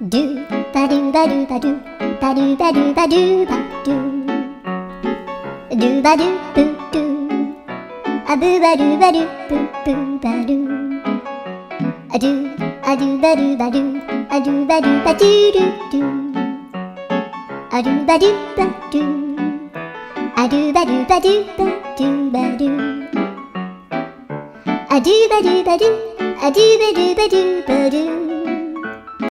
do ba do ba do ba do ba do ba do ba do ba do ba do boo do a boo ba do ba do boo boo ba do a do ba do ba do a do ba do ba do do do a do ba do ba do a do ba do ba do ba do ba do a do ba do ba do a do ba do ba do ba do